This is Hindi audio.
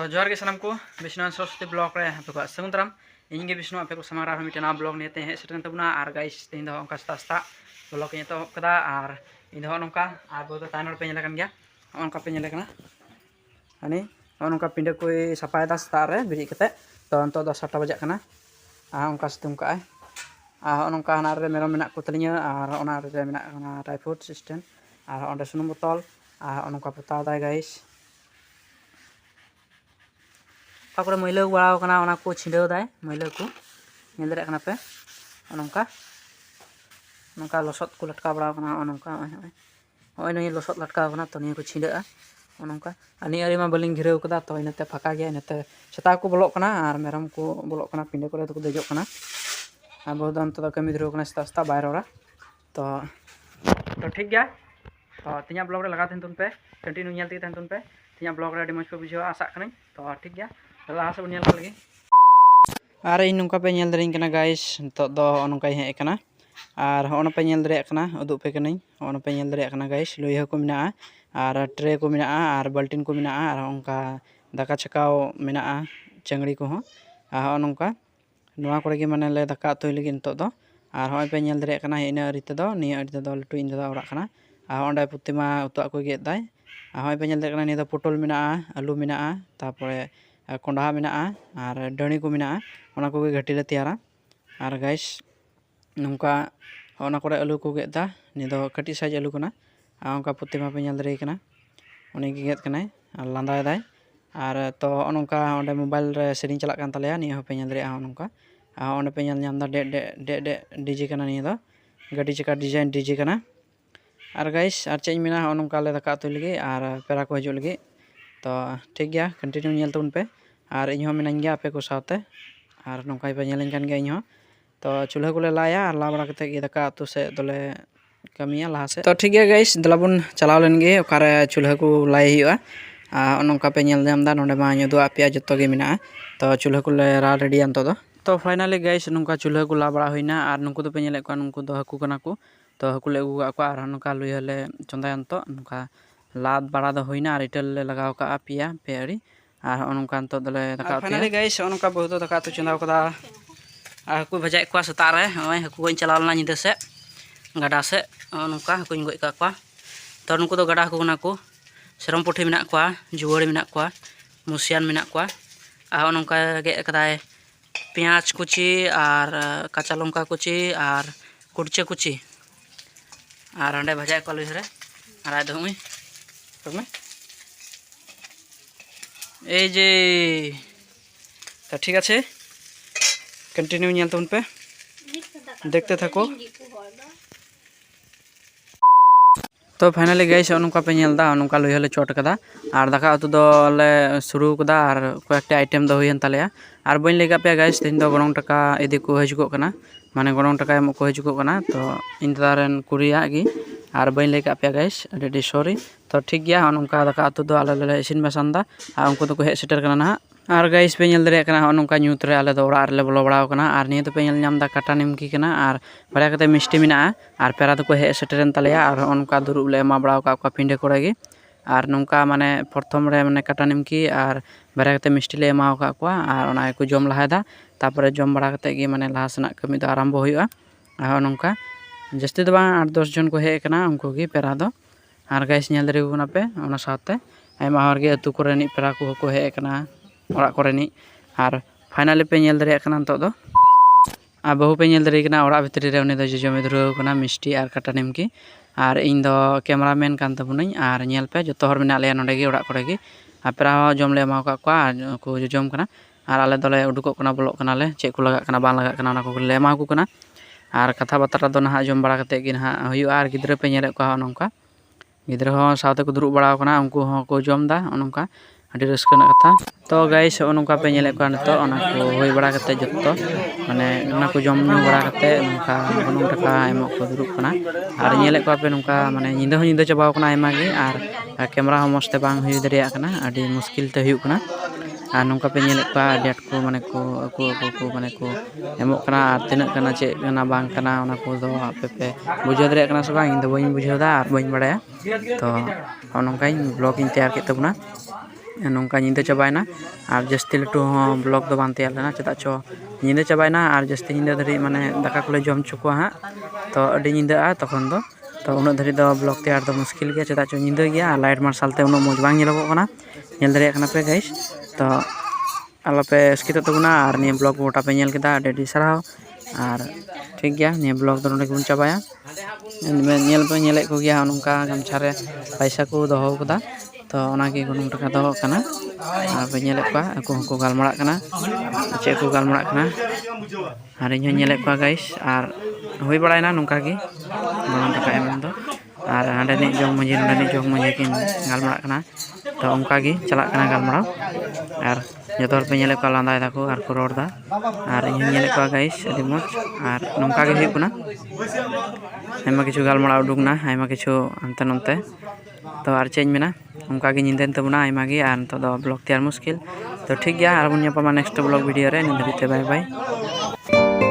जोहार के सानाम को विष्णु सरस्वती ब्लॉग रे आपे को सगुन दाराम ᱤᱧ ᱜᱮ ᱵᱤᱥᱱᱩ ᱟᱯᱮ ᱠᱚ ᱥᱟᱢᱟᱝ ᱨᱮ ᱢᱤᱫᱴᱮᱱ ᱱᱟᱣᱟ ᱵᱞᱚᱜ ᱱᱤᱭᱟᱹᱛᱮ ᱦᱮᱡ ᱥᱮᱴᱮᱨ ᱛᱟᱵᱚᱱᱟ ᱟᱨ ᱜᱟᱭᱥ ᱛᱮᱦᱮᱧ ᱫᱚ ᱚᱱᱠᱟ ᱥᱮᱛᱟᱜ ᱵᱞᱚᱜ ᱤᱧ ᱮᱛᱚᱦᱚᱵ ᱠᱟᱫᱟ ᱟᱨ ᱤᱧ ᱫᱚ ᱱᱚᱝᱠᱟ ᱟᱨ ᱵᱚ ᱛᱟᱭᱱᱚᱢ ᱯᱮ ᱧᱮᱞ ᱠᱟᱱ ᱜᱮᱭᱟ ᱚᱱᱠᱟ ᱯᱮ ᱧᱮᱞ ᱠᱟᱱᱟ ᱦᱟᱹᱱᱤ ᱱᱚᱝᱠᱟ ᱯᱤᱸᱰᱟᱹ ᱠᱚᱭ ᱥᱟᱯᱷᱟᱭᱮᱫᱟ ᱥᱮᱛᱟᱜ ᱨᱮ ᱵᱮᱨᱮᱫ ᱠᱟᱛᱮ ᱛᱚ ᱱᱤᱛᱚᱜ ᱫᱚ 7টা ᱵᱟᱡᱟᱜ ᱠᱟᱱᱟ ᱟᱨ ᱚᱱᱠᱟ ᱥᱤᱛᱩᱝ ᱠᱟᱜᱼᱟᱭ ᱟᱨ ᱱᱚᱝᱠᱟ ᱦᱟᱱᱟ ᱨᱮ ᱢᱮᱨᱚᱢ ᱢᱮᱱᱟᱜ ᱠᱚ ᱛᱟᱹᱞᱤᱧᱟ ᱟᱨ ᱚᱱᱟ ᱨᱮ ᱢᱮᱱᱟᱜ ᱠᱟᱱᱟ ᱴᱟᱭᱯᱷᱩᱰ ᱥᱤᱥᱴᱮᱢ ᱟᱨ ᱚᱸᱰᱮ ᱥᱩᱱᱩᱢ ᱵᱳᱛᱚᱞ ᱟᱨ ᱱᱚᱝᱠᱟ ᱯᱚᱛᱟᱣ ᱫᱟᱭ ᱜᱟᱭᱥ ᱚᱠᱟ ᱠᱚᱨᱮ ᱢᱟᱹᱭᱞᱟᱹ ᱵᱟᱲᱟᱣ ᱠᱟᱱᱟ ᱚᱱᱟ ᱠᱚ ᱪᱷᱤᱸᱰᱟᱹᱣ ᱫᱟᱭ ᱢᱟᱹᱭᱞᱟᱹ ᱠᱚ ᱧᱮᱞ ᱫᱟᱲᱮᱭᱟᱜ ᱠᱟᱱᱟ ᱯᱮ नौका लसद को लटका बड़ा नौका नई नई लसद लटका तो निया को छिड़ागा नौका निया मा बालिंग घिराव कदा तो इनाते फाका गया इनाते सेता को बोलोकना और मेरम को बोलोकना पिंडे को देजोकना और बहुत अंत कमी धीरे सेता सेता बाय रड़ा तो ठीक गया तो तीन ब्लॉग रे लगा तहन पे कंटिन्यू नेल तहन पे तीन ब्लॉग रे मज पे बुझा आशा करें तो ठीक गया लहा से नेल लगे और इन नौका पे नेल दरिंग कना गाइस तो नौका हेज कना और हॉन पे नेल दरिया कना उदुग पे कनाई हॉन पे नेल दरिया कना गाइस लोहा को मेना और ट्रे को मेना और बाल्टीन को मेना और उनका दाका छकाव मेना चंगड़ी को और नौका नोआ करे गे माने ले दाका उतुय लगी नितो दो और हॉय पे नेल दरिया कना इन अरी तेदो निया अरी तेदो लटु इन दादा ओरा कना और ओंडे प्रतिमा उतुआ को गेद दाय हॉय पे नेल दरिया कना निया पोटल मेना आलू मेना तारपरे कोंडा मेना और डणी को मेना ओना को घाटी ले तैयारा और गाइस नौका ओना करे आलू को गेदा निदो कटी साइज आलू कना उनका प्रतिमा पे नेल दरे कना उनी गेद कनाय लांदाय दाय और तो नौका ओंडे मोबाइल रे सेटिंग चला कान तलेया निया पे नेल दरे नौका ओंडे पे नेल नाम दा डे डीजे कना निया दो गाड़ी चका डिजाइन डीजे कना और गाइस और चेज मेना नौका ले दाका उतुय लगी और पेरा को हजू लगी तो ठीक गया कंटिन्यू नेल तबन पे और इन मेना गया आपे को साथे और नौका पे नेलिन कान गया इन तो चूल्हा को लाया और ला बड़ा कते दाका उतु से दोले कमिया लहा से तो ठीक है गाइस दलाबन चलाव लेन गे ओकारे चूल्हा को लाई हुआ नौका पे नेल नाम दा नोंडे मा ᱧᱩ ᱫᱚ ᱟᱯᱮᱭᱟ ᱡᱚᱛᱚ ᱜᱮ ᱢᱮᱱᱟᱜᱼᱟ तो चूल्हा को रा रेडी अंत तो फाइनली गाइस नौका चूल्हा को ला बड़ा हुईना और नुकु दो पे नेले को नुकु दो हाकू कना को तो हाकू ले अगू को और नौका लुया ले चंदा अंत नौका लाद बड़ा दो हुईना और इटल ले लगाव का पिया पे अड़ी और नौका अंत दले दाका फाइनली गाइस नौका बहुत दाका तो चंदा कदा हाकू भजा को सेता रे ओय हाकू को चलाव लना निदे से गाडा से नौका हाकू गoj का तो नुकु दो गाडा हाकू कना को सेरम पुठी मेना को जुवाड़ी मेना को मुसियान मेना को और नौका गे कदाय पेंयाज कुची और काचा लंका कुची और कुड़चे कुची और अंडे भजा को लुहरे और आय दो में ए जे तो ठीक है कंटिन्यू नेल तबन पे देखते थको तो फाइनली गाइस नौका पे नेलदा नौका लोहा ले चोट कदा और दाका उतु दो ले शुरू कदा और कयेकटा आइटम दो हुयन तलेया और बइन लेगा पे गाइस तीन दो गणों टका इदी को हजुको कना माने गणों टका एम को हजुको कना तो इन दारन कुरिया गी और बइन लेगा पे गाइस अडी सॉरी तो ठीक गया नौका दाका उतु दो आले ले इसिन बसानदा और उनको तो को हे सेटर कना ना और गाइस पे नेल दरे कना नौका न्यूत रे आले दो ओड़ा रे बोलो बड़ाव कना और निया तो पे नेल नाम दा काटा निमकी कना और बड़ा कते मिष्टी मेना और पेरा तो को हे सेटरन तलेया और नौका दुरुब ले मा बड़ाव का पिंडे कोड़े गे और नौका माने प्रथम रे माने काटा निमकी और बड़ा कते मिष्टी ले माव का को और ओना को जम लहायदा तारपरे जम बड़ा कते गे माने लहा सना कमी दो आरंभ होयुआ और नौका जस्ती दो 8-10 जन को हे कना उनको गे पेरा दो और गाइस नेल दरे को ना पे ओना साथे आयमा हर गे अतु कोरेनी पेरा को हे कना ओड़ा कोरेनी और फाइनली पे नेल दरे कना तो दो और बहु पे नेल दरे कना ओड़ा भितरी रे उनी दो जमे धुराव कना मिष्टी और काटा निमकी और इन दो कैमरामैन कान तबुनई और नेल पे जतो हर मेना ले नोडे गे ओड़ा कोरे गे और पेरा जम ले माव का को जम कना और आले दोले उडुको कना बोलो कना ले चेक को लगा कना बान लगा कना ओना को ले माव को कना और कथा बातरा दो ना जम बड़ा कते गे ना हुयुआ और गिद्रा पे नेले को नौका गिद्रा हो साथे को दुरुब बड़ा कना उनको हो को जम दा नौका अड़ी रस्क कथा तो गाइस नौका पे नेले को नितो ओना को होय बड़ा कते जतो माने ओना को जम नु बड़ा कते नौका गनों टका एम को दुरुब कना और नेले को पे नौका माने निंदा हो निंदा चबाव कना एमा गे और कैमरा हो मस्ते बांग हुय दरिया कना अड़ी मुश्किल ते हुय कना और नौका पे नेले को डेट को माने को माने को एमो कना तिना कना चे कना बांग कना ओना को दो आपे पे बुझा दरिया कना से बांग इन दो बइन बुझादा और बइन बड़ाया तो नौका ब्लॉग इन तैयार के तबना nongka nyinda chabayna ar jasti latu hon blog do bang teyar lena cheda cho nyinda chabayna ar jasti nyinda dhari mane daka kole jom chukwa ha to adi nyinda a tokhon do to unat dhari do blog teyar do muskil gya cheda cho nyinda gya ar light marshal te unat moj bang nyelogok kana nyel dareyak kana pe guys to alope skito tabuna ar ni blog gota pe nyel keda adi sarao ar ठीक गया ने ब्लॉग दो नोडे बन चाबाया nyel pe nyelek ko gya nongka gamcha re paisa ko doho kada to ona gi gonong taka doho kana ar pe nyelek pa aku ko galmarak kana che ko galmarak kana ar inyo nyelek pa guys ar hoi baraina nongka gi gonong taka em do ar ande ni jong monje kin galmarak kana to onka gi chalak kana galmarao ar jotor pe nyelek pa landai dako ar ko ror da ar inyo nyelek pa guys adi moj ar nongka gi huyuk kana aima kichu galmarao udukna aima kichu ante nonte तो आर चेंज में उनका निंदन तबना आयमा गे आर तो ब्लॉग तैयार मुश्किल तो ठीक गया और नेक्स्ट ब्लॉग वीडियो रे बाय बाय।